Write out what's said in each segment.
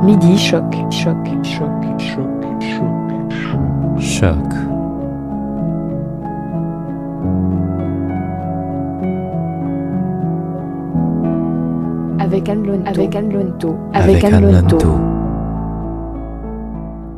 Midi Choc. Choc. Choc. Choc. Choc. Choc. Avec Anne Lonto. Avec Anne Lonto.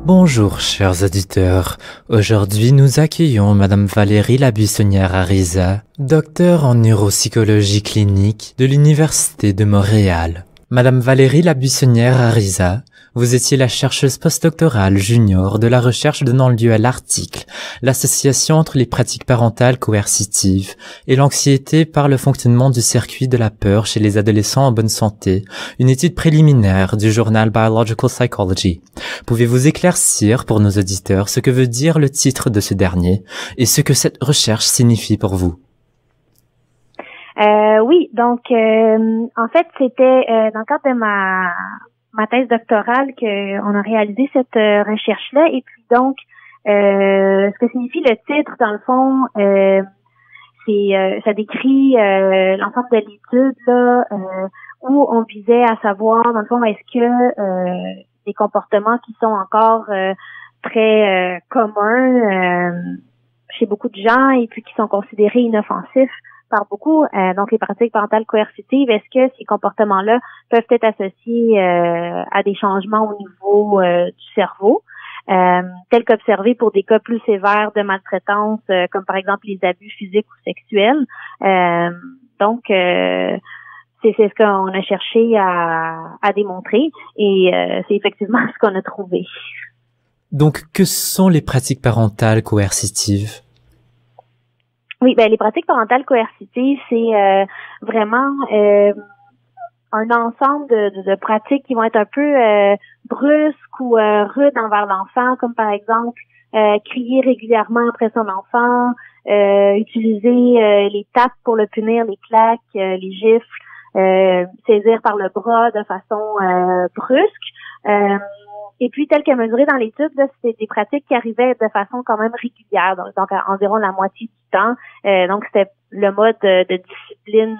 Bonjour chers auditeurs, aujourd'hui nous accueillons Madame Valérie Labuissonnière-Ariza, docteure en neuropsychologie clinique de l'Université de Montréal. Madame Valérie Labuissonnière-Ariza, vous étiez la chercheuse postdoctorale junior de la recherche donnant lieu à l'article « L'association entre les pratiques parentales coercitives et l'anxiété par le fonctionnement du circuit de la peur chez les adolescents en bonne santé », une étude préliminaire du journal Biological Psychology. Pouvez-vous éclaircir pour nos auditeurs ce que veut dire le titre de ce dernier et ce que cette recherche signifie pour vous? Oui, donc en fait, c'était dans le cadre de ma thèse doctorale qu'on a réalisé cette recherche-là. Et puis donc, ce que signifie le titre, dans le fond, ça décrit l'ensemble de l'étude là, où on visait à savoir, dans le fond, est-ce que des comportements qui sont encore très communs chez beaucoup de gens et puis qui sont considérés inoffensifs par beaucoup, donc les pratiques parentales coercitives, est-ce que ces comportements-là peuvent être associés à des changements au niveau du cerveau, tels qu'observés pour des cas plus sévères de maltraitance, comme par exemple les abus physiques ou sexuels. Donc, c'est ce qu'on a cherché à démontrer et c'est effectivement ce qu'on a trouvé. Donc, que sont les pratiques parentales coercitives? Oui, ben les pratiques parentales coercitives, c'est vraiment un ensemble de pratiques qui vont être un peu brusques ou rudes envers l'enfant, comme par exemple crier régulièrement après son enfant, utiliser les tapes pour le punir, les claques, les gifles, saisir par le bras de façon brusque. Et puis, tel que mesuré dans l'étude, c'était des pratiques qui arrivaient de façon quand même régulière, donc à environ la moitié du temps. Donc, c'était le mode de discipline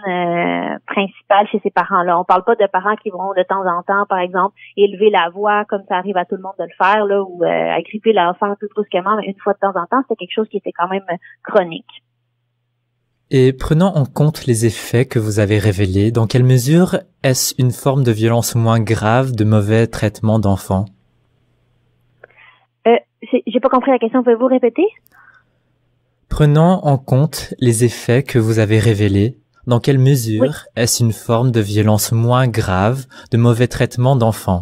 principal chez ces parents-là. On parle pas de parents qui vont de temps en temps, par exemple, élever la voix comme ça arrive à tout le monde de le faire, là, ou agripper l'enfant tout brusquement, mais une fois de temps en temps, c'était quelque chose qui était quand même chronique. Et prenant en compte les effets que vous avez révélés, dans quelle mesure est-ce une forme de violence moins grave de mauvais traitement d'enfants? J'ai pas compris la question, pouvez-vous répéter? Prenant en compte les effets que vous avez révélés, dans quelle mesure est-ce une forme de violence moins grave de mauvais traitement d'enfants?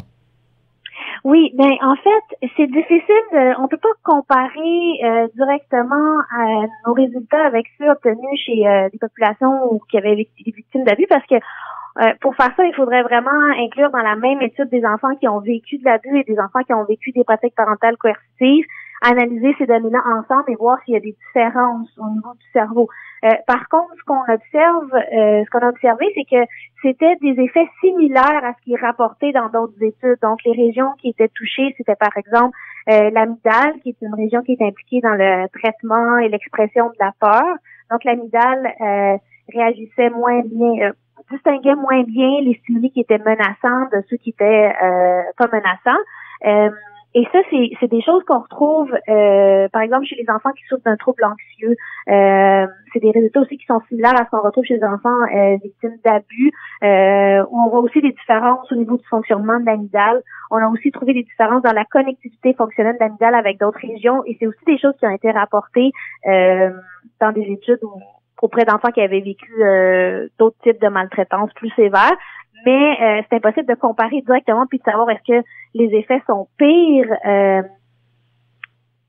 Oui, ben en fait, c'est difficile. On peut pas comparer directement nos résultats avec ceux obtenus chez des populations qui avaient été victimes d'abus, parce que pour faire ça, il faudrait vraiment inclure dans la même étude des enfants qui ont vécu de l'abus et des enfants qui ont vécu des pratiques parentales coercitives, analyser ces données-là ensemble et voir s'il y a des différences au niveau du cerveau. Par contre, ce qu'on a observé, c'est que c'était des effets similaires à ce qui est rapporté dans d'autres études. Donc, les régions qui étaient touchées, c'était par exemple l'amygdale, qui est une région qui est impliquée dans le traitement et l'expression de la peur. Donc, l'amygdale réagissait moins bien, distinguait moins bien les stimuli qui étaient menaçants de ceux qui étaient pas menaçants. Et ça, c'est des choses qu'on retrouve, par exemple, chez les enfants qui souffrent d'un trouble anxieux. C'est des résultats aussi qui sont similaires à ce qu'on retrouve chez les enfants victimes d'abus. Où on voit aussi des différences au niveau du fonctionnement de l'amygdale. On a aussi trouvé des différences dans la connectivité fonctionnelle de l'amygdale avec d'autres régions. Et c'est aussi des choses qui ont été rapportées dans des études auprès d'enfants qui avaient vécu d'autres types de maltraitance plus sévères. Mais c'est impossible de comparer directement puis de savoir est-ce que les effets sont pires.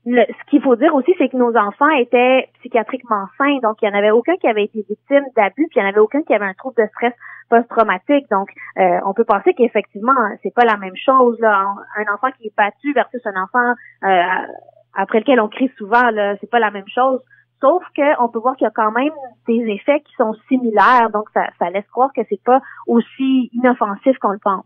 Ce qu'il faut dire aussi, c'est que nos enfants étaient psychiatriquement sains, donc il n'y en avait aucun qui avait été victime d'abus, puis il n'y en avait aucun qui avait un trouble de stress post-traumatique. Donc, on peut penser qu'effectivement, c'est pas la même chose là. Un enfant qui est battu versus un enfant après lequel on crie souvent, là, c'est pas la même chose. Sauf qu'on peut voir qu'il y a quand même des effets qui sont similaires, donc ça laisse croire que c'est pas aussi inoffensif qu'on le pense.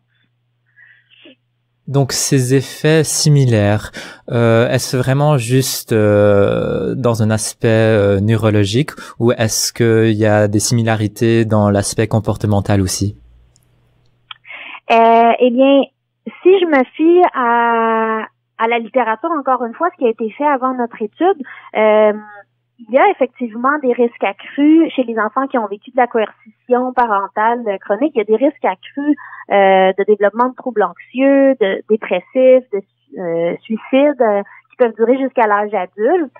Donc ces effets similaires, est-ce vraiment juste dans un aspect neurologique ou est-ce qu'il y a des similarités dans l'aspect comportemental aussi? Eh bien, si je me fie à la littérature, encore une fois, ce qui a été fait avant notre étude, il y a effectivement des risques accrus chez les enfants qui ont vécu de la coercition parentale chronique. Il y a des risques accrus de développement de troubles anxieux, de dépressifs, de suicides qui peuvent durer jusqu'à l'âge adulte.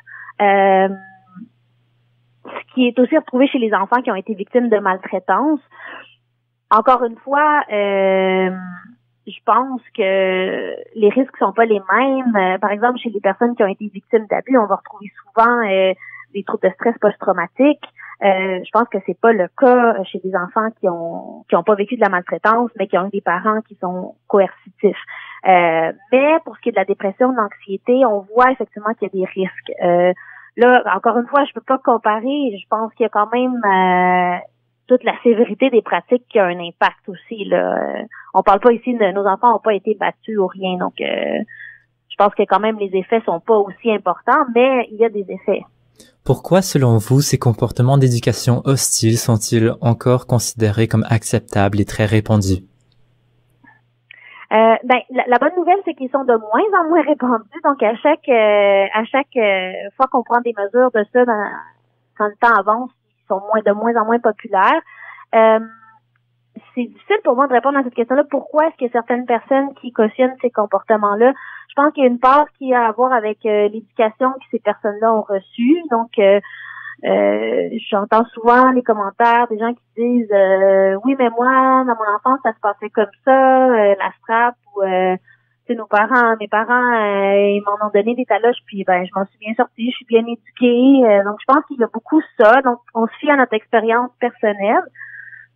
Ce qui est aussi retrouvé chez les enfants qui ont été victimes de maltraitance. Encore une fois, je pense que les risques sont pas les mêmes. Par exemple, chez les personnes qui ont été victimes d'abus, on va retrouver souvent des troubles de stress post-traumatique. Je pense que c'est pas le cas chez des enfants qui ont pas vécu de la maltraitance, mais qui ont eu des parents qui sont coercitifs. Mais pour ce qui est de la dépression, de l'anxiété, on voit effectivement qu'il y a des risques. Là, encore une fois, je peux pas comparer. Je pense qu'il y a quand même toute la sévérité des pratiques qui a un impact aussi. Là. On parle pas ici de nos enfants n'ont pas été battus ou rien, donc je pense que quand même les effets sont pas aussi importants, mais il y a des effets. Pourquoi, selon vous, ces comportements d'éducation hostiles sont-ils encore considérés comme acceptables et très répandus? La bonne nouvelle, c'est qu'ils sont de moins en moins répandus. Donc, à chaque fois qu'on prend des mesures de ça, quand le temps avance, ils sont de moins en moins populaires. C'est difficile pour moi de répondre à cette question-là. Pourquoi est-ce qu'il y a certaines personnes qui cautionnent ces comportements-là? Je pense qu'il y a une part qui a à voir avec l'éducation que ces personnes-là ont reçue. Donc, j'entends souvent les commentaires des gens qui disent oui, mais moi, dans mon enfance, ça se passait comme ça, la strap ou mes parents, ils m'en ont donné des taloches, puis je m'en suis bien sortie, je suis bien éduquée. Donc, je pense qu'il y a beaucoup ça. Donc, on se fie à notre expérience personnelle.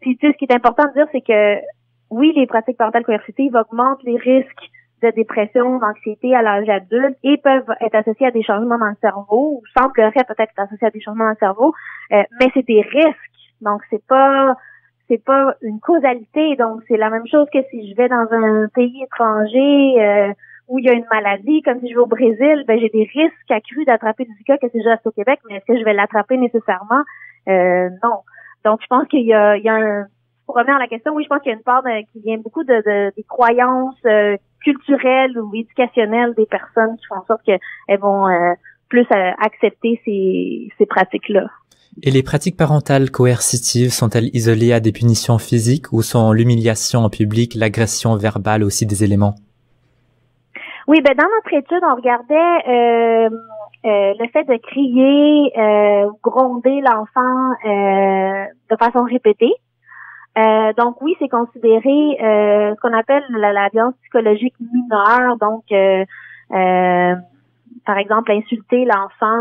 Puis, ce qui est important de dire, c'est que oui, les pratiques parentales coercitives augmentent les risques de dépression, d'anxiété à l'âge adulte et peuvent être associés à des changements dans le cerveau, ou sembleraient peut-être être associés à des changements dans le cerveau, mais c'est des risques. Donc, c'est pas une causalité. Donc, c'est la même chose que si je vais dans un pays étranger où il y a une maladie, comme si je vais au Brésil, j'ai des risques accrus d'attraper du Zika que si je reste au Québec, mais est-ce que je vais l'attraper nécessairement? Non. Donc, je pense qu'il y a un... Pour revenir à la question, oui, je pense qu'il y a une part qui vient beaucoup des croyances culturelles ou éducationnelles des personnes qui font en sorte qu'elles vont plus accepter ces pratiques-là. Et les pratiques parentales coercitives sont-elles isolées à des punitions physiques ou sont l'humiliation en public, l'agression verbale aussi des éléments? Oui, dans notre étude, on regardait le fait de crier ou gronder l'enfant de façon répétée. Donc oui, c'est considéré ce qu'on appelle la violence psychologique mineure. Donc, par exemple, insulter l'enfant,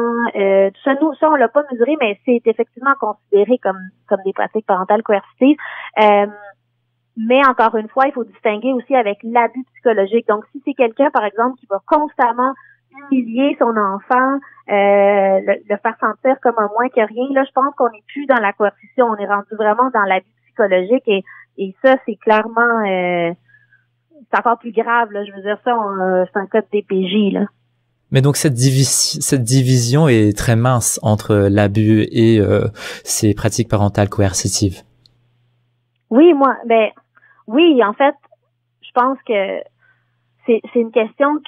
tout ça, on l'a pas mesuré, mais c'est effectivement considéré comme des pratiques parentales coercitives. Mais encore une fois, il faut distinguer aussi avec l'abus psychologique. Donc, si c'est quelqu'un, par exemple, qui va constamment humilier son enfant, le faire sentir comme un moins que rien, là, je pense qu'on n'est plus dans la coercition, on est rendu vraiment dans l'abus psychologique et ça, c'est clairement c'est encore plus grave, là. Je veux dire, ça, c'est un cas de DPJ, là. Mais donc cette division est très mince entre l'abus et ces pratiques parentales coercitives. Oui, oui, en fait, je pense que c'est une question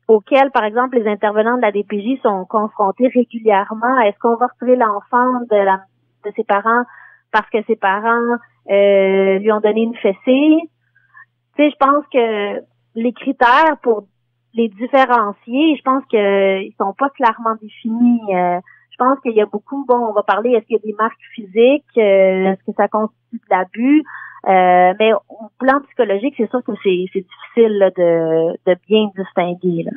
auquel, par exemple, les intervenants de la DPJ sont confrontés régulièrement. Est-ce qu'on va retirer l'enfant de ses parents parce que ses parents lui ont donné une fessée? Tu sais, je pense que les critères pour les différencier, je pense qu'ils sont pas clairement définis. Je pense qu'il y a beaucoup, on va parler, est-ce qu'il y a des marques physiques, est-ce que ça constitue de l'abus, mais au plan psychologique, c'est sûr que c'est difficile là, de bien distinguer, là.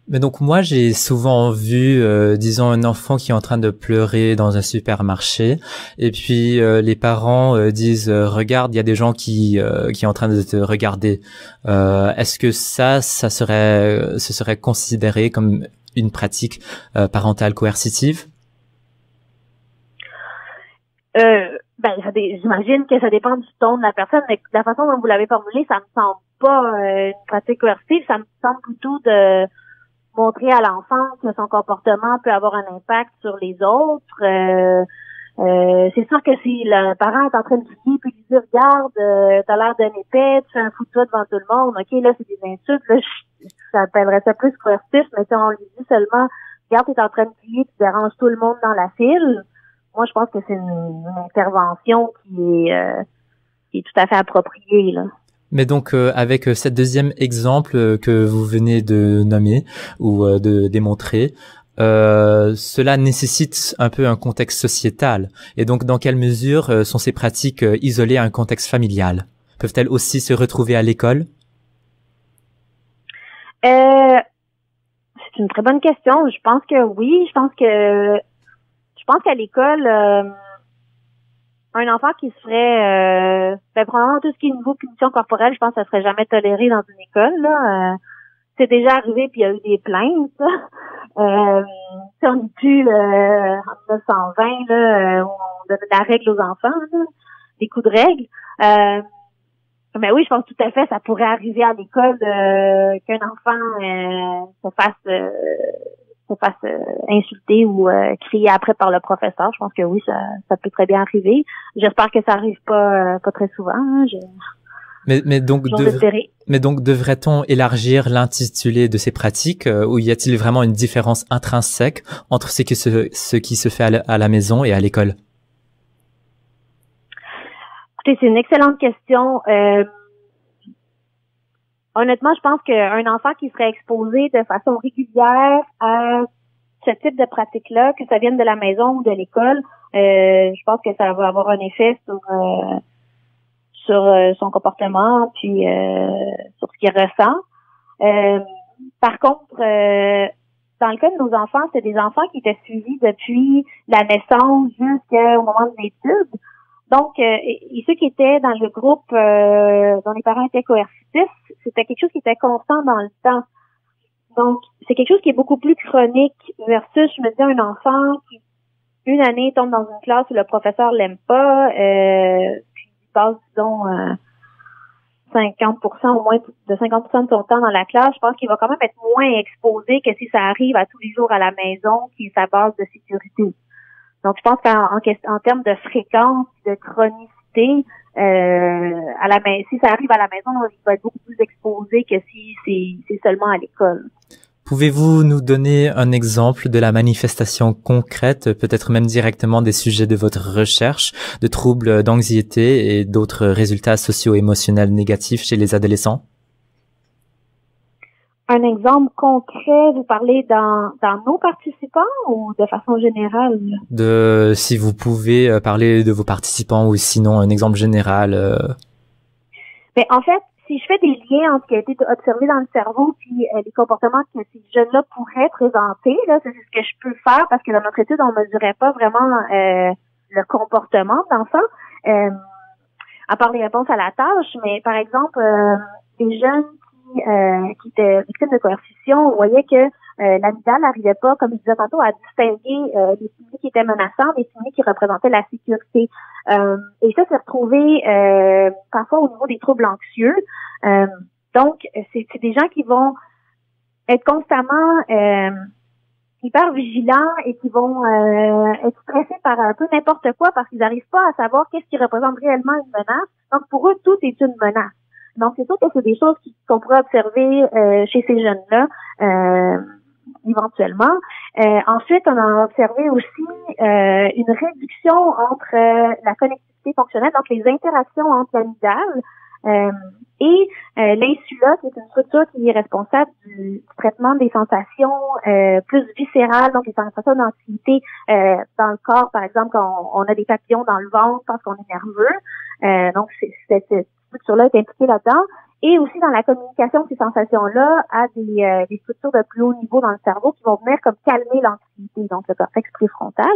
Mais donc moi j'ai souvent vu disons un enfant qui est en train de pleurer dans un supermarché et puis les parents disent regarde, il y a des gens qui est en train de te regarder. Est-ce que ça serait considéré comme une pratique parentale coercitive? J'imagine que ça dépend du ton de la personne, mais de la façon dont vous l'avez formulé, ça me semble pas une pratique coercitive, ça me semble plutôt de montrer à l'enfant que son comportement peut avoir un impact sur les autres. C'est sûr que si le parent est en train de crier puis lui dit regarde, t'as l'air d'un épais, tu fais un fou de toi devant tout le monde, ok, là c'est des insultes, là ça appellerait ça plus coercitif, mais si on lui dit seulement regarde, t'es en train de crier, tu déranges tout le monde dans la file, moi je pense que c'est une intervention qui est tout à fait appropriée, là. Mais donc, avec cet deuxième exemple que vous venez de nommer ou de démontrer, cela nécessite un peu un contexte sociétal. Et donc, dans quelle mesure sont ces pratiques isolées à un contexte familial? Peuvent-elles aussi se retrouver à l'école? C'est une très bonne question. Je pense que oui. Je pense qu'à l'école, un enfant qui se ferait probablement tout ce qui est niveau punition corporelle, je pense que ça serait jamais toléré dans une école, là. C'est déjà arrivé puis il y a eu des plaintes. Si on n'est plus en 1920 là, où on donnait la règle aux enfants, là, des coups de règle. Mais oui, je pense tout à fait ça pourrait arriver à l'école qu'un enfant se fasse insulter ou crier après par le professeur. Je pense que oui, ça peut très bien arriver. J'espère que ça arrive pas très souvent. Hein. Mais donc devrait-on élargir l'intitulé de ces pratiques ou y a-t-il vraiment une différence intrinsèque entre ce qui se fait à la maison et à l'école? Écoutez, c'est une excellente question. Honnêtement, je pense qu'un enfant qui serait exposé de façon régulière à ce type de pratique-là, que ça vienne de la maison ou de l'école, je pense que ça va avoir un effet sur son comportement puis sur ce qu'il ressent. Par contre, dans le cas de nos enfants, c'est des enfants qui étaient suivis depuis la naissance jusqu'au moment de l'étude. Donc, et ceux qui étaient dans le groupe dont les parents étaient coercitifs, c'était quelque chose qui était constant dans le temps. Donc, c'est quelque chose qui est beaucoup plus chronique versus, je me dis, un enfant qui, une année, tombe dans une classe où le professeur l'aime pas, puis il passe, disons, 50% au moins de 50% de son temps dans la classe, je pense qu'il va quand même être moins exposé que si ça arrive à tous les jours à la maison, qui est sa base de sécurité. Donc, je pense qu'en termes de fréquence, de chronicité, si ça arrive à la maison, il va être beaucoup plus exposé que si c'est seulement à l'école. Pouvez-vous nous donner un exemple de la manifestation concrète, peut-être même directement des sujets de votre recherche, de troubles d'anxiété et d'autres résultats socio-émotionnels négatifs chez les adolescents? Un exemple concret, vous parlez dans nos participants ou de façon générale? Si vous pouvez parler de vos participants ou sinon un exemple général. Mais en fait, si je fais des liens entre ce qui a été observé dans le cerveau puis les comportements que ces jeunes-là pourraient présenter, là, c'est ce que je peux faire parce que dans notre étude, on mesurait pas vraiment le comportement de l'enfant, à part les réponses à la tâche, mais par exemple, des jeunes qui étaient victimes de coercition, on voyait que l'amygdale n'arrivait pas, comme je disais tantôt, à distinguer les stimuli qui étaient menaçants des stimuli qui représentaient la sécurité. Et ça s'est retrouvé parfois au niveau des troubles anxieux. Donc, c'est des gens qui vont être constamment hyper vigilants et qui vont être stressés par un peu n'importe quoi parce qu'ils n'arrivent pas à savoir qu'est-ce qui représente réellement une menace. Donc, pour eux, tout est une menace. Donc, c'est sûr que c'est des choses qu'on pourrait observer chez ces jeunes-là éventuellement. Ensuite, on a observé aussi une réduction entre la connectivité fonctionnelle, donc les interactions entre l'amygdale et l'insula, qui est une structure qui est responsable du traitement des sensations plus viscérales, donc les sensations d'anxiété dans le corps, par exemple, quand on a des papillons dans le ventre parce qu'on est nerveux. Donc, cette structure-là est impliquée là-dedans. Et aussi dans la communication de ces sensations-là à des structures de plus haut niveau dans le cerveau qui vont venir comme calmer l'anxiété, donc le cortex préfrontal.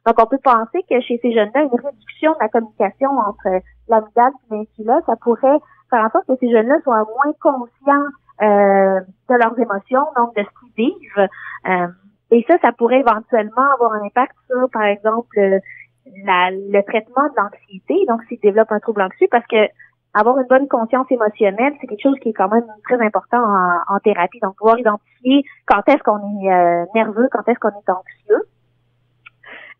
Donc, on peut penser que chez ces jeunes-là, une réduction de la communication entre l'amygdale et l'insula, ça pourrait faire en sorte que ces jeunes-là soient moins conscients de leurs émotions, donc de ce qu'ils vivent. Et ça pourrait éventuellement avoir un impact sur, par exemple, le traitement de l'anxiété, donc s'ils développent un trouble anxieux, parce que avoir une bonne conscience émotionnelle, c'est quelque chose qui est quand même très important en thérapie. Donc, pouvoir identifier quand est-ce qu'on est nerveux, quand est-ce qu'on est anxieux.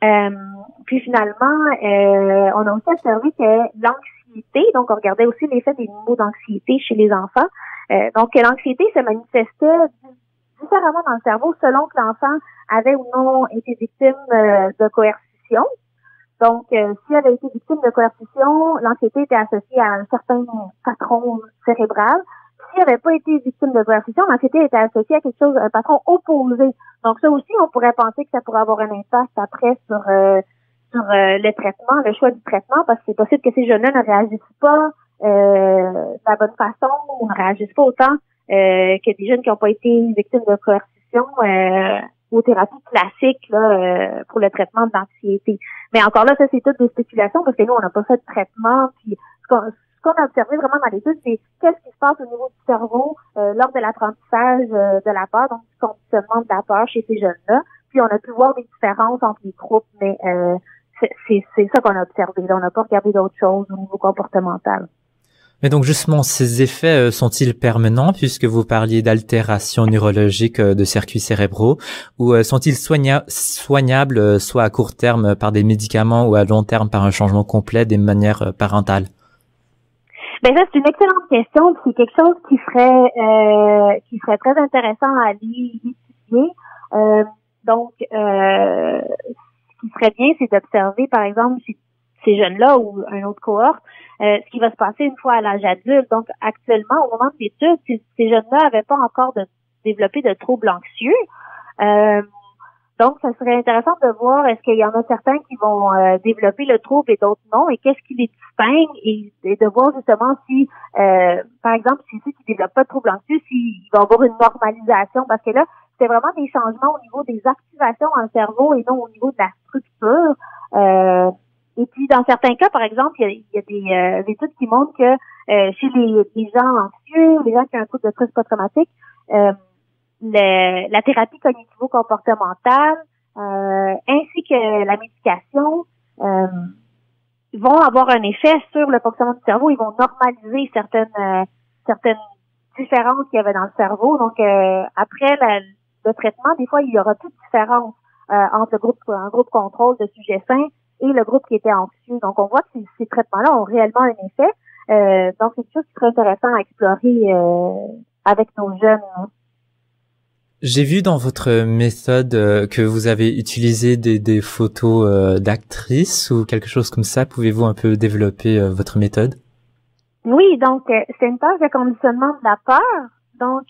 Puis finalement, on a aussi observé que l'anxiété, donc on regardait aussi l'effet des niveaux d'anxiété chez les enfants. Donc l'anxiété se manifestait différemment dans le cerveau selon que l'enfant avait ou non été victime de coercition. Donc, s'il avait été victime de coercition, l'anxiété était associée à un certain patron cérébral. S'il n'avait pas été victime de coercition, l'anxiété était associée à quelque chose, un patron opposé. Donc, ça aussi, on pourrait penser que ça pourrait avoir un impact après sur le traitement, le choix du traitement, parce que c'est possible que ces jeunes-là ne réagissent pas de la bonne façon ou ne réagissent pas autant que des jeunes qui n'ont pas été victimes de coercition aux thérapies classiques là, pour le traitement de l'anxiété. Mais encore là, ça c'est toutes des spéculations parce que nous, on n'a pas fait de traitement. Puis ce qu'on a observé vraiment dans l'étude, c'est qu'est-ce qui se passe au niveau du cerveau lors de l'apprentissage de la peur, donc du conditionnement de la peur chez ces jeunes-là. Puis on a pu voir des différences entre les groupes, mais c'est ça qu'on a observé. Là, on n'a pas regardé d'autres choses au niveau comportemental. Mais donc justement, ces effets sont-ils permanents puisque vous parliez d'altération neurologique de circuits cérébraux ou sont-ils soignables soit à court terme par des médicaments ou à long terme par un changement complet des manières parentales? Ben ça c'est une excellente question, c'est quelque chose qui serait très intéressant à aller étudier. Donc ce qui serait bien, c'est d'observer par exemple ces jeunes-là ou un autre cohorte, ce qui va se passer une fois à l'âge adulte. Donc, actuellement, au moment de l'étude, ces jeunes-là n'avaient pas encore développé de troubles anxieux. Donc, ça serait intéressant de voir est-ce qu'il y en a certains qui vont développer le trouble et d'autres non, et qu'est-ce qui les distingue, et de voir justement si, par exemple, si ceux qui développent pas de troubles anxieux, s'ils vont avoir une normalisation, parce que là, c'est vraiment des changements au niveau des activations dans le cerveau et non au niveau de la structure. Et puis, dans certains cas, par exemple, il y a des études qui montrent que chez les gens anxieux, les gens qui ont un trouble de stress post-traumatique, la thérapie cognitivo-comportementale ainsi que la médication vont avoir un effet sur le fonctionnement du cerveau. Ils vont normaliser certaines différences qu'il y avait dans le cerveau. Donc, après le traitement, des fois, il y aura plus de différence entre un groupe contrôle de sujets sains et le groupe qui était anxieux. Donc, on voit que ces traitements-là ont réellement un effet. Donc, c'est quelque chose qui serait intéressant à explorer avec nos jeunes. Hein. J'ai vu dans votre méthode que vous avez utilisé des photos d'actrices ou quelque chose comme ça. Pouvez-vous un peu développer votre méthode? Oui, donc, c'est une tâche de conditionnement de la peur. Donc,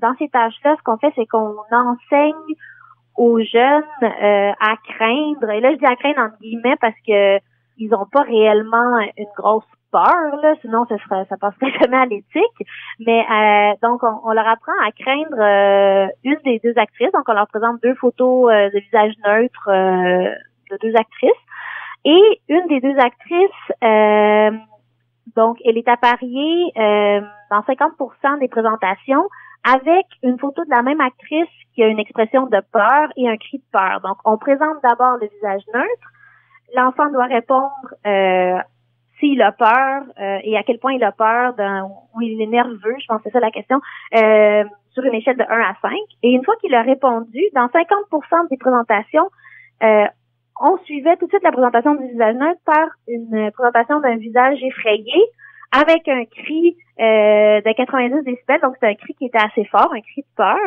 dans ces tâches-là, ce qu'on fait, c'est qu'on enseigne aux jeunes à craindre, et là je dis à craindre entre guillemets parce que ils n'ont pas réellement une grosse peur, là, sinon ça passerait jamais à l'éthique, mais donc on leur apprend à craindre une des deux actrices, donc on leur présente deux photos de visage neutre de deux actrices, et une des deux actrices donc elle est appariée dans 50% des présentations avec une photo de la même actrice qui a une expression de peur et un cri de peur. Donc, on présente d'abord le visage neutre. L'enfant doit répondre s'il a peur et à quel point il a peur, ou il est nerveux, je pense que c'est ça la question, sur une échelle de 1 à 5. Et une fois qu'il a répondu, dans 50% des présentations, on suivait tout de suite la présentation du visage neutre par une présentation d'un visage effrayé, avec un cri de 90 décibels, donc c'est un cri qui était assez fort, un cri de peur.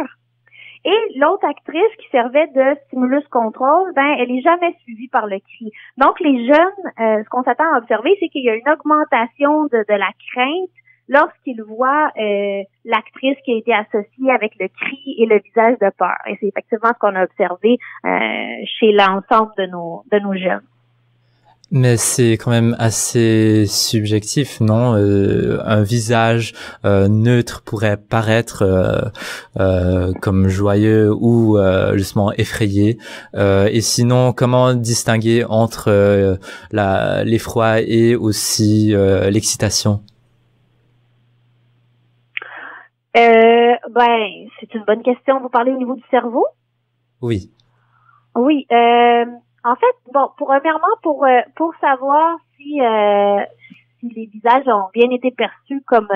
Et l'autre actrice qui servait de stimulus contrôle, elle est jamais suivie par le cri. Donc les jeunes, ce qu'on s'attend à observer, c'est qu'il y a une augmentation de la crainte lorsqu'ils voient l'actrice qui a été associée avec le cri et le visage de peur. Et c'est effectivement ce qu'on a observé chez l'ensemble de nos jeunes. Mais c'est quand même assez subjectif, non? Un visage neutre pourrait paraître comme joyeux ou justement effrayé. Et sinon, comment distinguer entre l'effroi et aussi l'excitation? C'est une bonne question. Vous parlez au niveau du cerveau? Oui. Oui. En fait, premièrement, pour savoir si les visages ont bien été perçus comme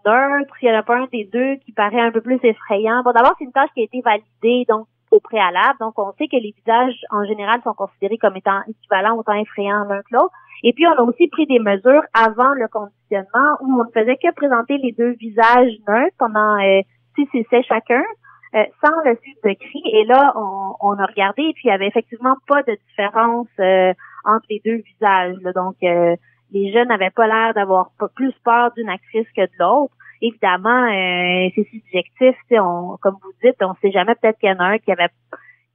neutres, s'il n'y en a pas un des deux qui paraît un peu plus effrayant. Bon, d'abord, c'est une tâche qui a été validée, donc au préalable. Donc, on sait que les visages, en général, sont considérés comme étant équivalents, autant effrayants l'un que l'autre. Et puis, on a aussi pris des mesures avant le conditionnement où on ne faisait que présenter les deux visages neutres pendant 6 essais chacun, sans le suite de cris. Et là, on a regardé et puis il y avait effectivement pas de différence entre les deux visages, là. Donc, les jeunes n'avaient pas l'air d'avoir plus peur d'une actrice que de l'autre. Évidemment, c'est subjectif. Comme vous dites, on sait jamais, peut-être qu'il y en a un qui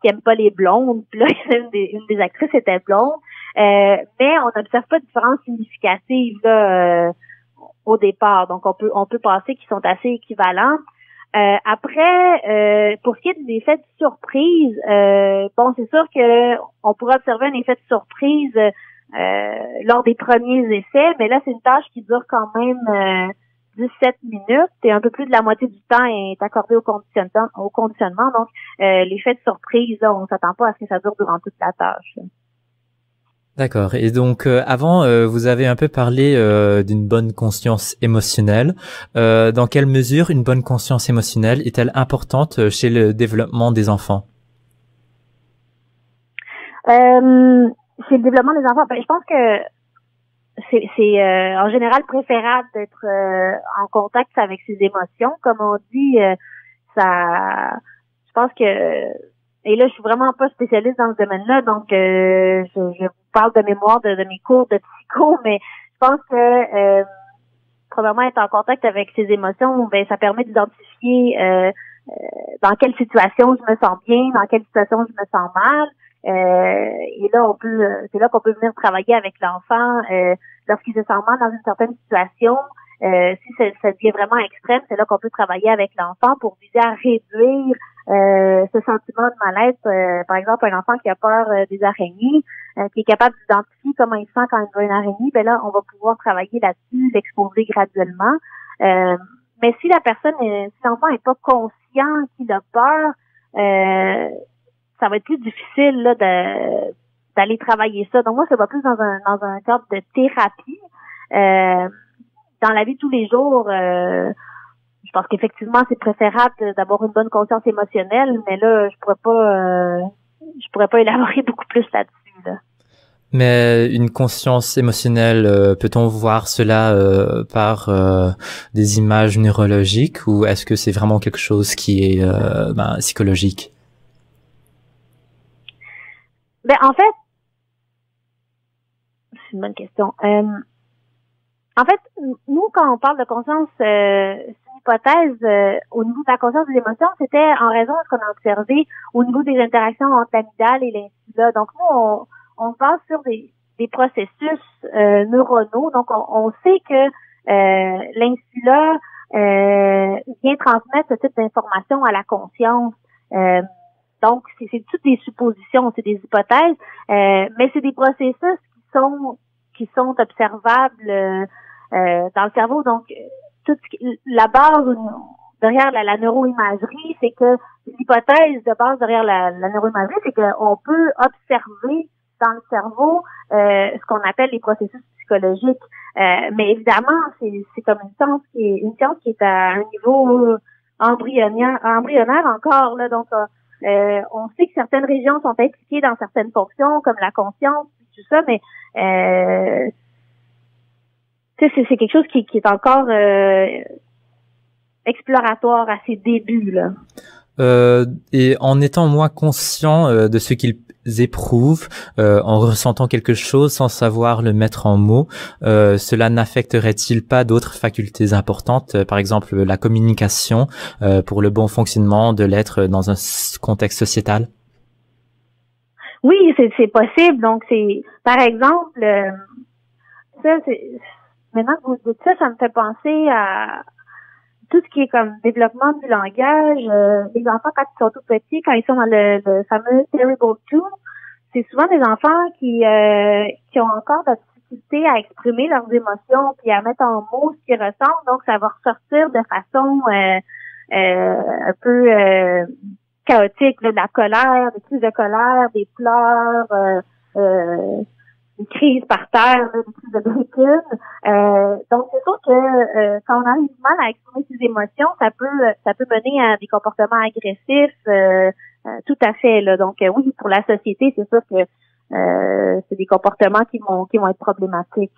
aime pas les blondes. Puis là, une des actrices était blonde. Mais on n'observe pas de différence significative là, au départ. Donc, on peut penser qu'ils sont assez équivalents. Après, pour ce qui est de l'effet de surprise, bon, c'est sûr que on pourrait observer un effet de surprise lors des premiers essais, mais là, c'est une tâche qui dure quand même 17 minutes et un peu plus de la moitié du temps est accordé au conditionnement. Donc, l'effet de surprise, là, on s'attend pas à ce que ça dure durant toute la tâche, là. D'accord. Et donc, avant, vous avez un peu parlé d'une bonne conscience émotionnelle. Dans quelle mesure une bonne conscience émotionnelle est-elle importante chez le développement des enfants? Chez le développement des enfants, je pense que c'est en général préférable d'être en contact avec ses émotions. Comme on dit, je pense que, et là, je suis vraiment pas spécialiste dans ce domaine-là, donc je vous parle de mémoire de mes cours de psycho, mais je pense que probablement être en contact avec ses émotions, ben ça permet d'identifier dans quelle situation je me sens bien, dans quelle situation je me sens mal. Et là, c'est là qu'on peut venir travailler avec l'enfant lorsqu'il se sent mal dans une certaine situation. Si ça devient vraiment extrême, c'est là qu'on peut travailler avec l'enfant pour viser à réduire ce sentiment de malaise. Par exemple, un enfant qui a peur des araignées, qui est capable d'identifier comment il se sent quand il voit une araignée, ben là, on va pouvoir travailler là-dessus, l'exposer graduellement. Mais si l'enfant n'est pas conscient qu'il a peur, ça va être plus difficile là d'aller travailler ça. Donc moi, ça va plus dans un cadre de thérapie. Dans la vie de tous les jours, je pense qu'effectivement, c'est préférable d'avoir une bonne conscience émotionnelle, mais là, je pourrais pas élaborer beaucoup plus là-dessus, là. Mais une conscience émotionnelle, peut-on voir cela par des images neurologiques ou est-ce que c'est vraiment quelque chose qui est psychologique? Ben en fait, c'est une bonne question. En fait, nous, quand on parle de conscience, c'est une hypothèse au niveau de la conscience des émotions, c'était en raison de ce qu'on a observé au niveau des interactions entre l'amygdale et l'insula. Donc, nous, on base sur des processus neuronaux. Donc, on sait que l'insula vient transmettre ce type d'information à la conscience. Donc, c'est toutes des suppositions, c'est des hypothèses, mais c'est des processus qui sont observables dans le cerveau. Donc, la base derrière la neuroimagerie, c'est que l'hypothèse de base derrière la neuroimagerie, c'est qu'on peut observer dans le cerveau ce qu'on appelle les processus psychologiques. Mais évidemment, c'est comme une science qui est à un niveau embryonnaire encore là. Donc, on sait que certaines régions sont impliquées dans certaines fonctions, comme la conscience, tout ça, mais c'est quelque chose qui est encore exploratoire à ses débuts, là. Et en étant moins conscient de ce qu'ils éprouvent, en ressentant quelque chose sans savoir le mettre en mots, cela n'affecterait-il pas d'autres facultés importantes, par exemple la communication, pour le bon fonctionnement de l'être dans un contexte sociétal? Oui, c'est possible. Donc, c'est, par exemple, maintenant que vous dites ça, ça me fait penser à tout ce qui est comme développement du langage. Les enfants, quand ils sont tout petits, quand ils sont dans le fameux Terrible 2, c'est souvent des enfants qui ont encore de la difficulté à exprimer leurs émotions puis à mettre en mots ce qu'ils ressentent. Donc, ça va ressortir de façon un peu chaotique, là, de la colère, des crises de colère, des pleurs, une crise par terre, là, des crises de bricune. Donc, c'est sûr que quand on a du mal à exprimer ses émotions, ça peut mener à des comportements agressifs, Tout à fait, là. Donc, oui, pour la société, c'est sûr que c'est des comportements qui vont être problématiques.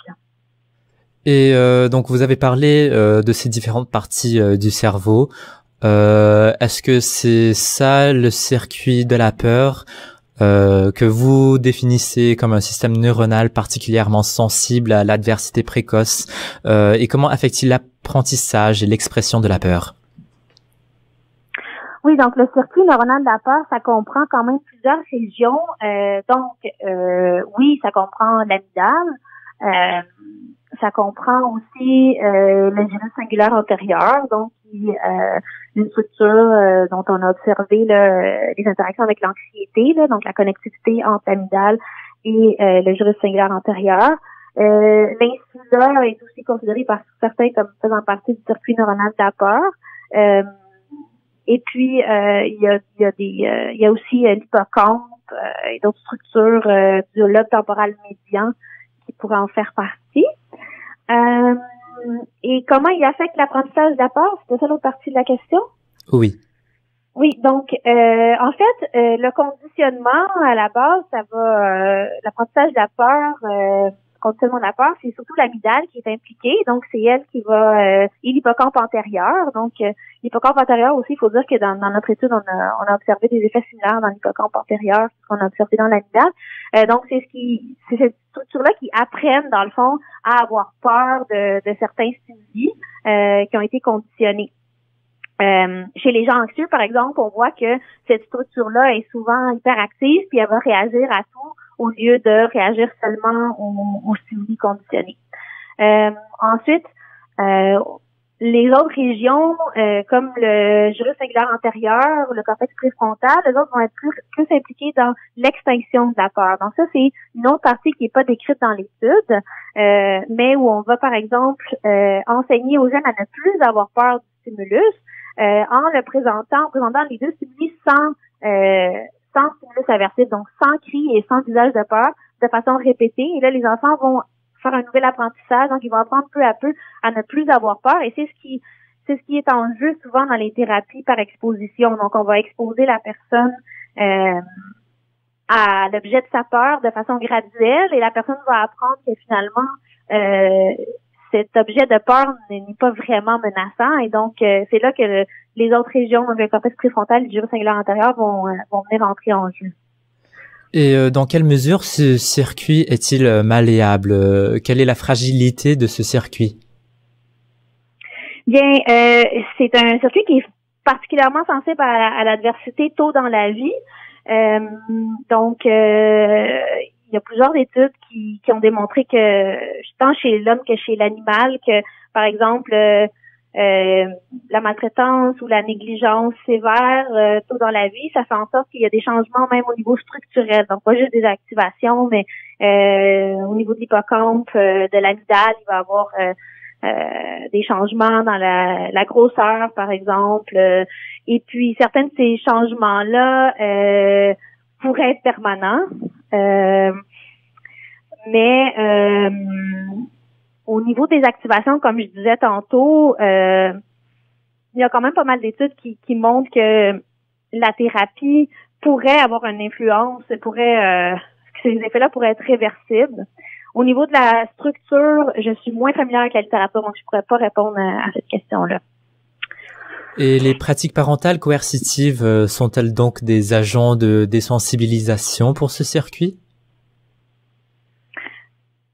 Et donc vous avez parlé de ces différentes parties du cerveau. Est-ce que c'est ça le circuit de la peur que vous définissez comme un système neuronal particulièrement sensible à l'adversité précoce, et comment affecte-t-il l'apprentissage et l'expression de la peur? Oui, donc le circuit neuronal de la peur, ça comprend quand même plusieurs régions. Oui, ça comprend l'amygdale, ça comprend aussi le gyrus singulaire antérieur, donc qui une structure dont on a observé les interactions avec l'anxiété, donc la connectivité entre l'amygdale et le gyrus singulaire antérieur. L'insula est aussi considéré par certains comme faisant partie du circuit neuronal de la peur. Et puis il y a aussi l'hippocampe et d'autres structures du lobe temporal médian qui pourraient en faire partie. Et comment il affecte l'apprentissage de la peur? C'était ça l'autre partie de la question? Oui. Oui, donc en fait, le conditionnement à la base, ça va l'apprentissage de la peur, conditionnement de la peur, c'est surtout l'amygdale qui est impliquée, donc c'est elle qui va et l'hippocampe antérieur. Donc l'hippocampe antérieur aussi, il faut dire que dans notre étude, on a observé des effets similaires dans l'hippocampe antérieur qu'on a observé dans l'amygdale. Donc c'est cette structure-là qui apprennent dans le fond à avoir peur de certains stimuli qui ont été conditionnés. Chez les gens anxieux, par exemple, on voit que cette structure-là est souvent hyperactive, puis elle va réagir à tout au lieu de réagir seulement aux stimuli conditionnés. Ensuite, les autres régions, comme le gyrus singulaire antérieur, le cortex préfrontal, les autres vont être plus impliqués dans l'extinction de la peur. Donc ça, c'est une autre partie qui n'est pas décrite dans l'étude, mais où on va, par exemple, enseigner aux jeunes à ne plus avoir peur du stimulus, en présentant les deux stimuli sans stimulus aversif, donc sans cri et sans usage de peur, de façon répétée. Et là, les enfants vont faire un nouvel apprentissage, donc ils vont apprendre peu à peu à ne plus avoir peur. Et c'est ce qui est en jeu souvent dans les thérapies par exposition. Donc, on va exposer la personne à l'objet de sa peur de façon graduelle, et la personne va apprendre que finalement cet objet de peur n'est pas vraiment menaçant, et donc c'est là que les autres régions, donc le cortex préfrontal et le gyrus singulaire antérieur, vont venir entrer en jeu. Et dans quelle mesure ce circuit est-il malléable? Quelle est la fragilité de ce circuit? Bien, c'est un circuit qui est particulièrement sensible à l'adversité tôt dans la vie. Donc, il y a plusieurs études qui ont démontré que tant chez l'homme que chez l'animal, que par exemple la maltraitance ou la négligence sévère tôt dans la vie, ça fait en sorte qu'il y a des changements même au niveau structurel, donc pas juste des activations, mais au niveau de l'hippocampe, de l'amygdale, il va y avoir des changements dans la grosseur, par exemple, et puis certains de ces changements-là pourraient être permanents, mais au niveau des activations, comme je disais tantôt, il y a quand même pas mal d'études qui montrent que la thérapie pourrait avoir une influence, que ces effets-là pourraient être réversibles. Au niveau de la structure, je suis moins familière avec la littérature, donc je pourrais pas répondre à cette question-là. Et les pratiques parentales coercitives sont-elles donc des agents de désensibilisation pour ce circuit?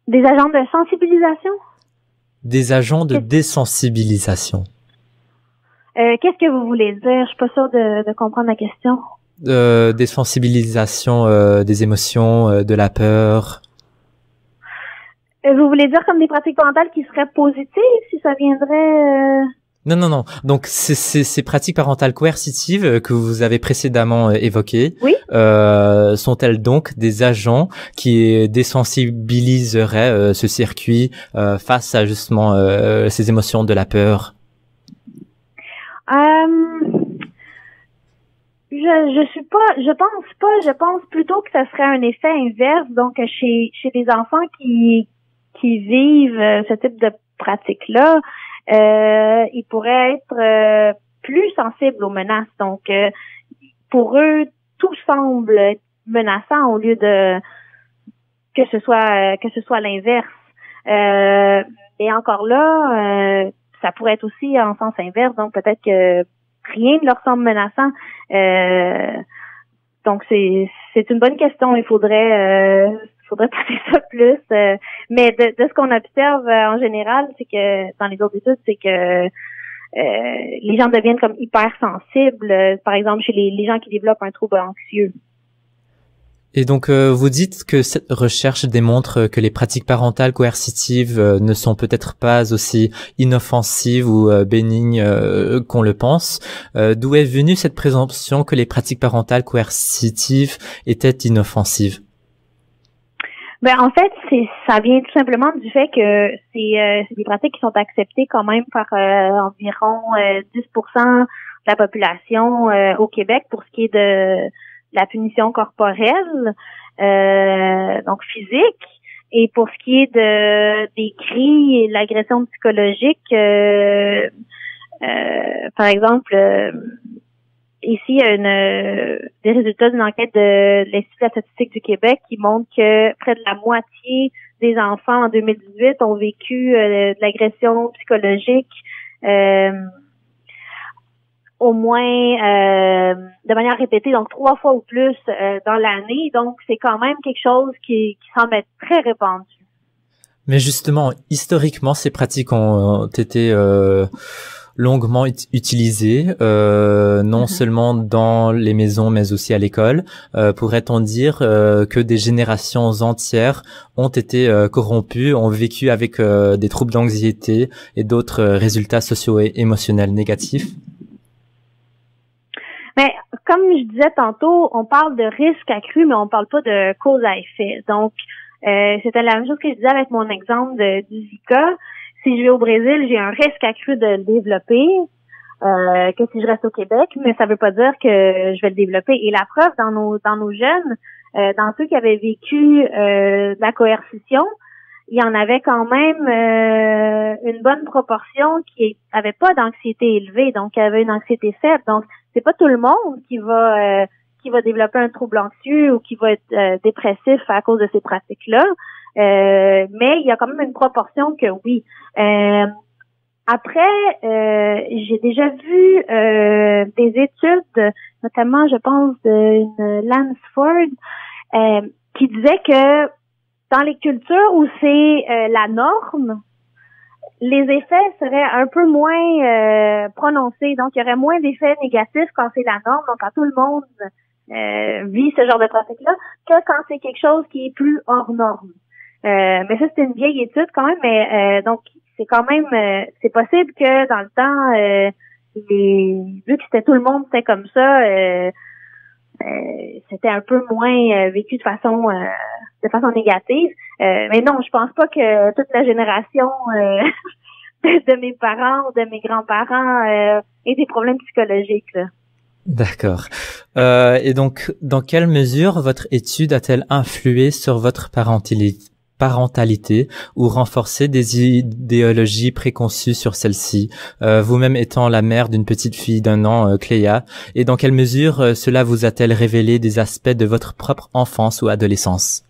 Des agents de sensibilisation? Des agents de désensibilisation. Qu'est-ce que vous voulez dire? Je suis pas sûre de comprendre la question. Désensibilisation des émotions, de la peur. Vous voulez dire comme des pratiques parentales qui seraient positives, si ça viendrait... Non. Donc, ces pratiques parentales coercitives que vous avez précédemment évoquées, oui? Sont-elles donc des agents qui désensibiliseraient ce circuit face à justement ces émotions de la peur? Je pense plutôt que ça serait un effet inverse, donc chez des enfants qui vivent ce type de pratique-là, ils pourraient être plus sensibles aux menaces. Donc, pour eux, tout semble être menaçant au lieu de que ce soit l'inverse. Et encore là, ça pourrait être aussi en sens inverse, donc peut-être que rien ne leur semble menaçant. Donc c'est une bonne question. Il faudrait passer ça plus. Mais de ce qu'on observe en général, c'est que dans les autres études, c'est que les gens deviennent comme hypersensibles, par exemple chez les gens qui développent un trouble anxieux. Et donc, vous dites que cette recherche démontre que les pratiques parentales coercitives ne sont peut-être pas aussi inoffensives ou bénignes qu'on le pense. D'où est venue cette présomption que les pratiques parentales coercitives étaient inoffensives? Ben en fait, ça vient tout simplement du fait que c'est des pratiques qui sont acceptées quand même par environ 10% de la population au Québec pour ce qui est de la punition corporelle, donc physique, et pour ce qui est des cris et de l'agression psychologique, par exemple, ici il y a des résultats d'une enquête de l'Institut de la statistique du Québec qui montrent que près de la moitié des enfants en 2018 ont vécu de l'agression psychologique au moins de manière répétée, donc 3 fois ou plus dans l'année. Donc, c'est quand même quelque chose qui semble être très répandu. Mais justement, historiquement, ces pratiques ont été longuement utilisées, non seulement dans les maisons, mais aussi à l'école. Pourrait-on dire que des générations entières ont été corrompues, ont vécu avec des troubles d'anxiété et d'autres résultats socio et émotionnels négatifs? Mais comme je disais tantôt, on parle de risque accru, mais on parle pas de cause à effet. Donc, c'était la même chose que je disais avec mon exemple du Zika. Si je vais au Brésil, j'ai un risque accru de le développer que si je reste au Québec, mais ça veut pas dire que je vais le développer. Et la preuve, dans nos jeunes, dans ceux qui avaient vécu de la coercition, il y en avait quand même une bonne proportion qui avait pas d'anxiété élevée, donc qui avait une anxiété faible. Donc, c'est pas tout le monde qui va développer un trouble anxieux ou qui va être dépressif à cause de ces pratiques-là. Mais il y a quand même une proportion que oui. Après, j'ai déjà vu des études, notamment, je pense, d'une Lansford, qui disait que dans les cultures où c'est la norme, les effets seraient un peu moins prononcés. Donc, il y aurait moins d'effets négatifs quand c'est la norme, donc quand tout le monde vit ce genre de pratique-là, que quand c'est quelque chose qui est plus hors norme. Mais ça, c'est une vieille étude quand même, mais donc c'est quand même c'est possible que dans le temps, vu que c'était tout le monde c'était comme ça, c'était un peu moins vécu de façon négative. Mais non, je pense pas que toute la génération de mes parents ou de mes grands-parents ait des problèmes psychologiques, là. D'accord. Et donc, dans quelle mesure votre étude a-t-elle influé sur votre parentalité ou renforcé des idéologies préconçues sur celle-ci, vous-même étant la mère d'une petite fille d'1 an, Cléa, et dans quelle mesure cela vous a-t-elle révélé des aspects de votre propre enfance ou adolescence?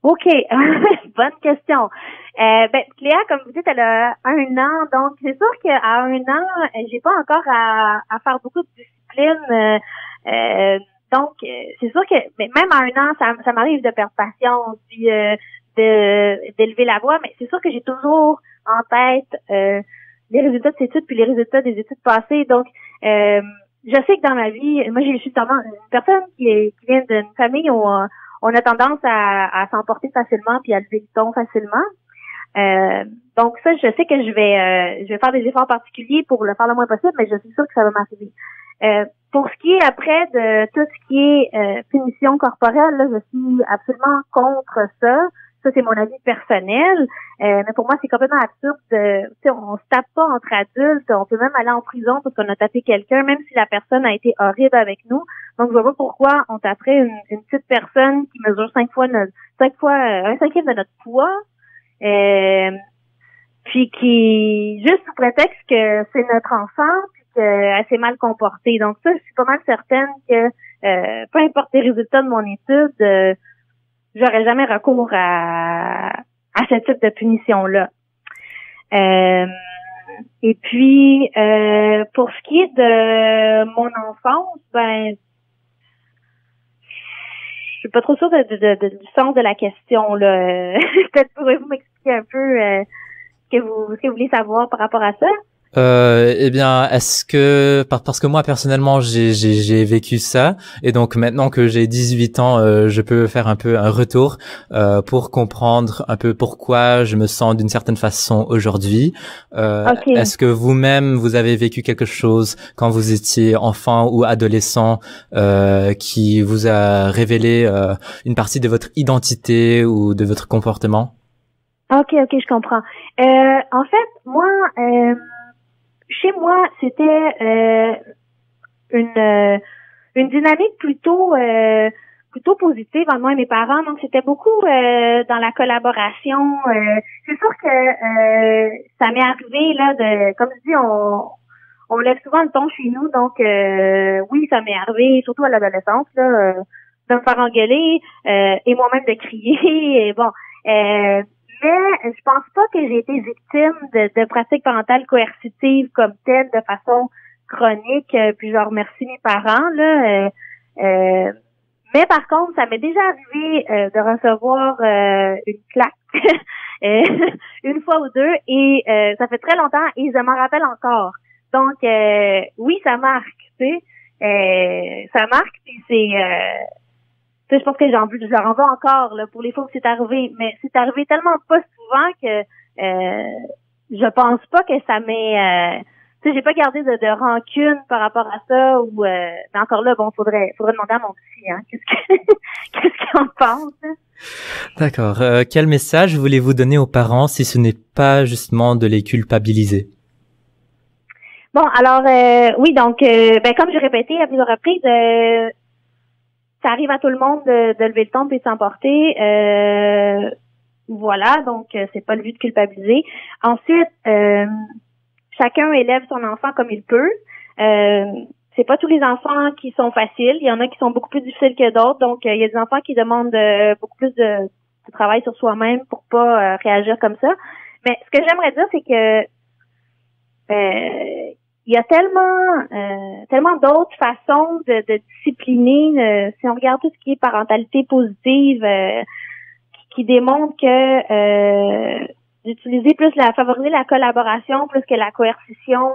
OK, bonne question. Cléa, comme vous dites, elle a 1 an, donc c'est sûr qu'à 1 an, j'ai pas encore à faire beaucoup de discipline. Donc, c'est sûr que même à 1 an, ça m'arrive de perdre patience, puis d'élever la voix, mais c'est sûr que j'ai toujours en tête les résultats de ces études puis les résultats des études passées. Donc, je sais que dans ma vie, moi, je suis tendance une personne qui vient d'une famille où on a tendance à s'emporter facilement puis à lever le ton facilement. Donc ça, je sais que je vais faire des efforts particuliers pour le faire le moins possible, mais je suis sûre que ça va m'arriver. Pour ce qui est après de tout ce qui est punition corporelle, là, je suis absolument contre ça. Ça, c'est mon avis personnel. Mais pour moi, c'est complètement absurde. On se tape pas entre adultes. On peut même aller en prison parce qu'on a tapé quelqu'un, même si la personne a été horrible avec nous. Donc, je vois pas pourquoi on taperait une petite personne qui mesure 5 fois un 5e de notre poids. Puis qui, juste sous prétexte que c'est notre enfant, puis qu'elle s'est mal comportée. Donc ça, je suis pas mal certaine que peu importe les résultats de mon étude, j'aurais jamais recours à ce type de punition-là. Et puis, pour ce qui est de mon enfance, ben, je suis pas trop sûre du sens de la question, là. Peut-être pourrez-vous m'expliquer un peu ce que vous voulez savoir par rapport à ça? Eh bien, est-ce que parce que moi personnellement j'ai vécu ça et donc maintenant que j'ai 18 ans, je peux faire un peu un retour pour comprendre un peu pourquoi je me sens d'une certaine façon aujourd'hui. Okay. Est-ce que vous-même vous avez vécu quelque chose quand vous étiez enfant ou adolescent qui vous a révélé une partie de votre identité ou de votre comportement? Ok, je comprends. En fait, moi, chez moi, c'était une dynamique plutôt positive entre moi et mes parents. Donc, c'était beaucoup dans la collaboration. C'est sûr que ça m'est arrivé là de, comme je dis, on lève souvent le ton chez nous. Donc, oui, ça m'est arrivé, surtout à l'adolescence, là, de me faire engueuler et moi-même de crier. Et bon. Mais je pense pas que j'ai été victime de pratiques parentales coercitives comme telles de façon chronique. Puis je remercie mes parents là. Mais par contre, ça m'est déjà arrivé de recevoir une claque une fois ou deux et ça fait très longtemps et je m'en rappelle encore. Donc oui, ça marque, tu sais. Ça marque puis je pense que j'en veux encore là pour les fois où c'est arrivé, mais c'est arrivé tellement pas souvent que je pense pas que ça m'est j'ai pas gardé de rancune par rapport à ça ou mais encore là bon faudrait demander à mon psy qu'est-ce qu'il en pense. Hein? D'accord. Quel message voulez-vous donner aux parents si ce n'est pas justement de les culpabiliser? Bon, alors oui, donc comme j'ai répété à plusieurs reprises, ça arrive à tout le monde de lever le ton et de s'emporter. Voilà, donc c'est pas le but de culpabiliser. Ensuite, chacun élève son enfant comme il peut. C'est pas tous les enfants qui sont faciles. Il y en a qui sont beaucoup plus difficiles que d'autres. Donc, il y a des enfants qui demandent beaucoup plus de travail sur soi-même pour pas réagir comme ça. Mais ce que j'aimerais dire, c'est que il y a tellement d'autres façons de discipliner. Si on regarde tout ce qui est parentalité positive, qui démontre que d'utiliser plus favoriser la collaboration plus que la coercition,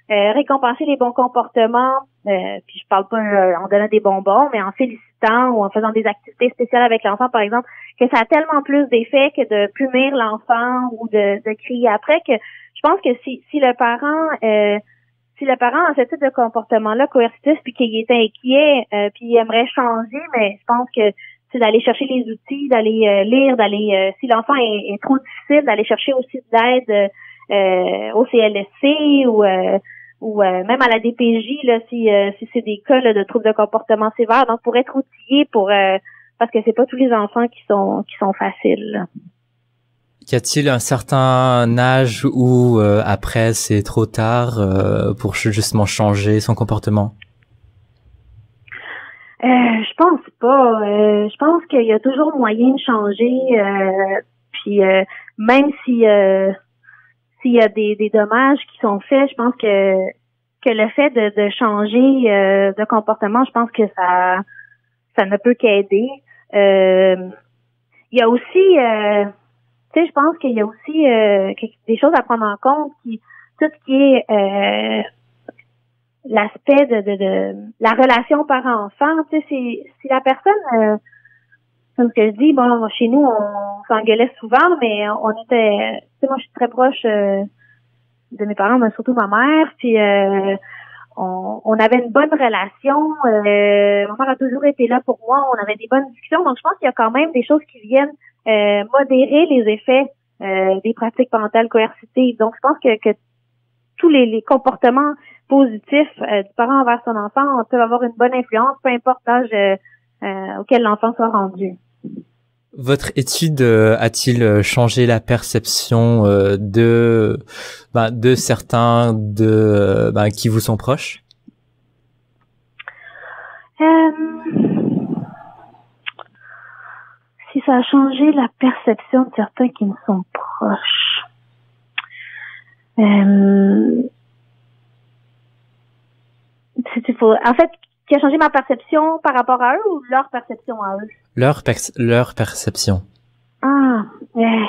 récompenser les bons comportements, puis je parle pas en donnant des bonbons, mais en félicitant ou en faisant des activités spéciales avec l'enfant, par exemple, que ça a tellement plus d'effet que de punir l'enfant ou de crier après, que je pense que si le parent a ce type de comportement-là coercitif puis qu'il est inquiet puis il aimerait changer, mais je pense que c'est d'aller chercher les outils, d'aller lire, si l'enfant est trop difficile, d'aller chercher aussi de l'aide au CLSC ou même à la DPJ là si c'est des cas là, de troubles de comportement sévères. Donc pour être outillé parce que c'est pas tous les enfants qui sont faciles. Là. Y a-t-il un certain âge où après c'est trop tard pour justement changer son comportement? Je pense pas. Je pense qu'il y a toujours moyen de changer. Puis même s'il y a des dommages qui sont faits, je pense que le fait de changer de comportement, je pense que ça ne peut qu'aider. Il y a aussi je pense qu'il y a aussi des choses à prendre en compte tout ce qui est l'aspect de la relation parent-enfant. Tu sais, si la personne comme ce que je dis, bon, chez nous on s'engueulait souvent, mais on était, tu sais, moi je suis très proche de mes parents, mais surtout ma mère, puis on avait une bonne relation. Ma mère a toujours été là pour moi, on avait des bonnes discussions, donc je pense qu'il y a quand même des choses qui viennent modérer les effets des pratiques parentales coercitives. Donc, je pense que tous les comportements positifs du parent envers son enfant peuvent avoir une bonne influence, peu importe l'âge auquel l'enfant soit rendu. Votre étude a-t-il changé la perception de certains qui vous sont proches? Si ça a changé la perception de certains qui me sont proches. En fait, qui a changé ma perception par rapport à eux ou leur perception à eux? Leur perception. Ah, ben,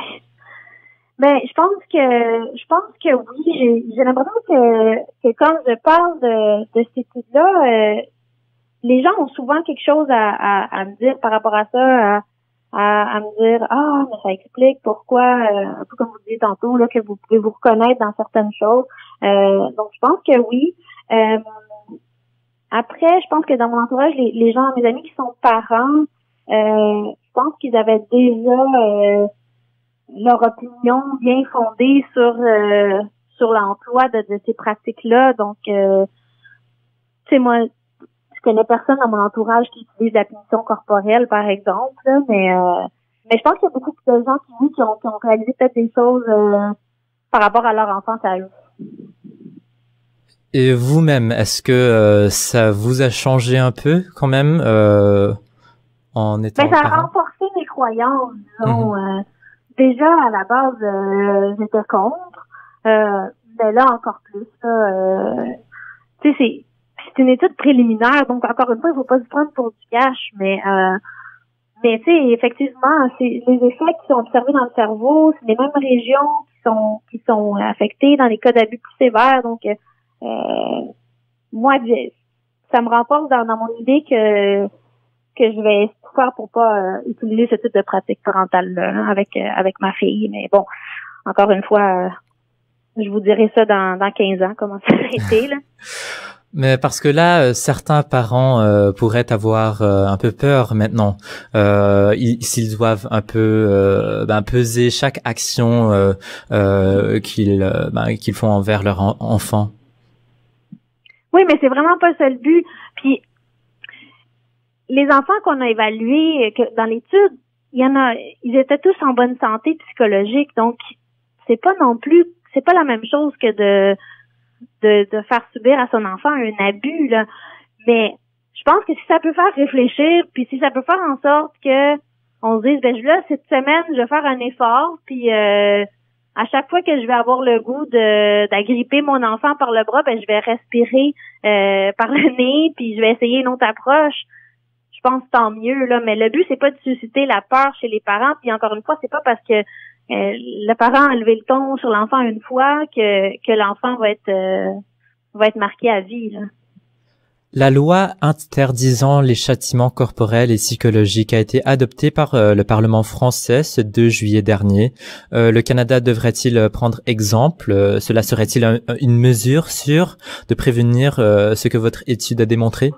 je pense que oui. J'ai l'impression que quand je parle de cette étude-là, les gens ont souvent quelque chose à me dire par rapport à ça, à me dire mais ça explique pourquoi, un peu comme vous disiez tantôt là, que vous pouvez vous reconnaître dans certaines choses. Donc je pense que oui. Après, je pense que dans mon entourage, les gens, mes amis qui sont parents, je pense qu'ils avaient déjà leur opinion bien fondée sur l'emploi de ces pratiques-là. Donc, tu sais, moi, je connais personne dans mon entourage qui utilise la punition corporelle, par exemple, là, mais je pense qu'il y a beaucoup de gens qui ont réalisé peut-être des choses par rapport à leur enfance à eux. Et vous-même, est-ce que ça vous a changé un peu quand même en étant ça a parent? renforcé mes croyances, disons. Déjà, à la base, j'étais contre. Mais là, encore plus. Tu sais, c'est une étude préliminaire, donc encore une fois, il faut pas se prendre pour du cash, mais tu sais, effectivement, c'est les effets qui sont observés dans le cerveau, c'est les mêmes régions qui sont affectées dans les cas d'abus plus sévères. Donc, moi, ça me renforce dans mon idée que je vais tout faire pour pas utiliser ce type de pratique parentale avec ma fille. Mais bon, encore une fois, je vous dirai ça dans 15 ans, comment ça a été, là. Mais parce que là, certains parents pourraient avoir un peu peur maintenant, s'ils doivent un peu peser chaque action qu'ils font envers leur enfant. Oui, mais c'est vraiment pas ça le but. Puis les enfants qu'on a évalués dans l'étude, ils étaient tous en bonne santé psychologique, donc c'est pas la même chose que de faire subir à son enfant un abus, là. Mais je pense que si ça peut faire réfléchir, puis si ça peut faire en sorte que on se dise, ben là, cette semaine, je vais faire un effort, puis à chaque fois que je vais avoir le goût d'agripper mon enfant par le bras, ben je vais respirer par le nez, puis je vais essayer une autre approche. Je pense tant mieux, là. Mais le but, c'est pas de susciter la peur chez les parents, puis encore une fois, c'est pas parce que le parent a levé le ton sur l'enfant une fois que l'enfant va être marqué à vie, là. La loi interdisant les châtiments corporels et psychologiques a été adoptée par le Parlement français ce 2 juillet dernier. Le Canada devrait-il prendre exemple? Cela serait-il une mesure sûre de prévenir ce que votre étude a démontré?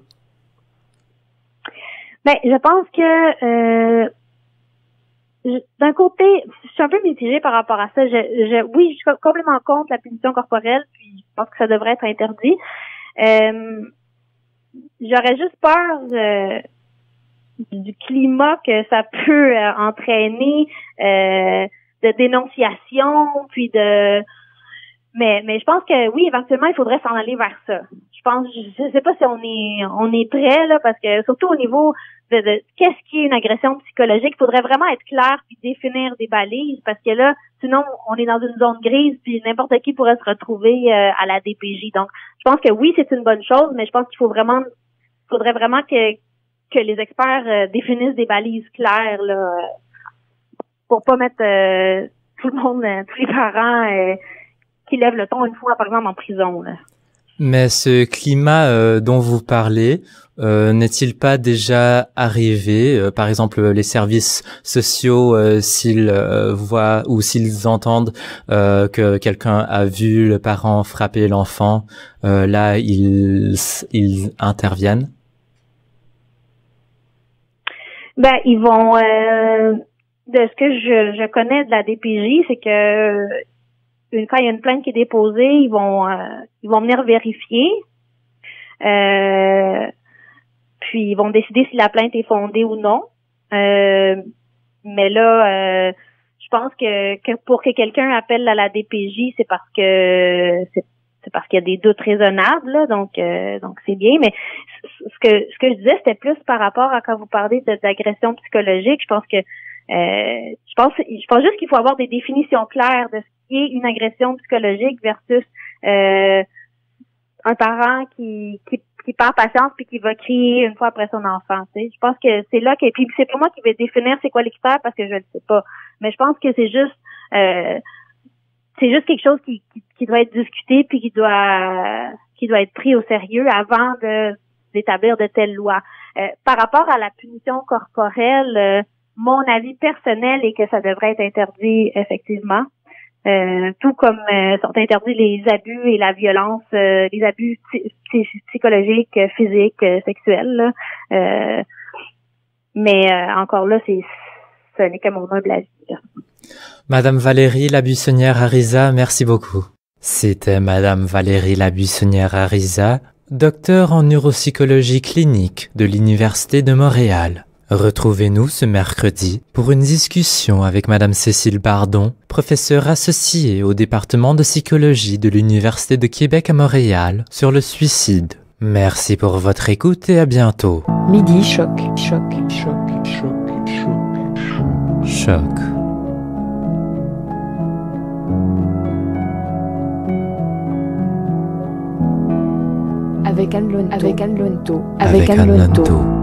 Ben, je pense que d'un côté, je suis un peu mitigée par rapport à ça. Oui, je suis complètement contre la punition corporelle, puis je pense que ça devrait être interdit. J'aurais juste peur du climat que ça peut entraîner, de dénonciation, puis mais je pense que oui, éventuellement, il faudrait s'en aller vers ça. Je sais pas si on est prêt, là, parce que surtout au niveau de qu'est-ce qui est une agression psychologique, il faudrait vraiment être clair puis définir des balises, parce que là, sinon, on est dans une zone grise puis n'importe qui pourrait se retrouver à la DPJ. Donc, je pense que oui, c'est une bonne chose, mais je pense qu'il faudrait vraiment que les experts définissent des balises claires, là, pour pas mettre tout le monde, tous les parents qui lèvent le ton une fois, par exemple, en prison, là. Mais ce climat dont vous parlez, n'est-il pas déjà arrivé? Par exemple, les services sociaux, s'ils voient ou s'ils entendent que quelqu'un a vu le parent frapper l'enfant, là, ils interviennent? Ben, ils vont... de ce que je connais de la DPJ, c'est que quand il y a une plainte qui est déposée, ils vont venir vérifier. Puis ils vont décider si la plainte est fondée ou non. Mais Mais là, je pense que pour que quelqu'un appelle à la DPJ, c'est parce que c'est parce qu'il y a des doutes raisonnables, là, donc c'est bien. Mais ce que je disais, c'était plus par rapport à quand vous parlez d'agression psychologique. Je pense que je pense juste qu'il faut avoir des définitions claires de ce qui est une agression psychologique versus un parent qui perd patience puis qui va crier une fois après son enfant. Tu sais. Je pense que c'est là que puis c'est pas moi qui vais définir c'est quoi les critères parce que je le sais pas. Mais je pense que c'est juste quelque chose qui doit être discuté puis qui doit être pris au sérieux avant d'établir de telles lois. Par rapport à la punition corporelle, mon avis personnel est que ça devrait être interdit effectivement. Tout comme sont interdits les abus et la violence, les abus psychologiques, physiques, sexuels. Là. Mais encore là, ce n'est que mon humble avis. Là. Madame Valérie Labuissonnière-Ariza, merci beaucoup. C'était Madame Valérie Labuissonnière-Ariza, docteure en neuropsychologie clinique de l'Université de Montréal. Retrouvez-nous ce mercredi pour une discussion avec Madame Cécile Bardon, professeure associée au département de psychologie de l'Université de Québec à Montréal, sur le suicide. Merci pour votre écoute et à bientôt. Midi Choc. Choc, choc, choc. Choc. Avec Anne Lonto. Avec Anne Lonto.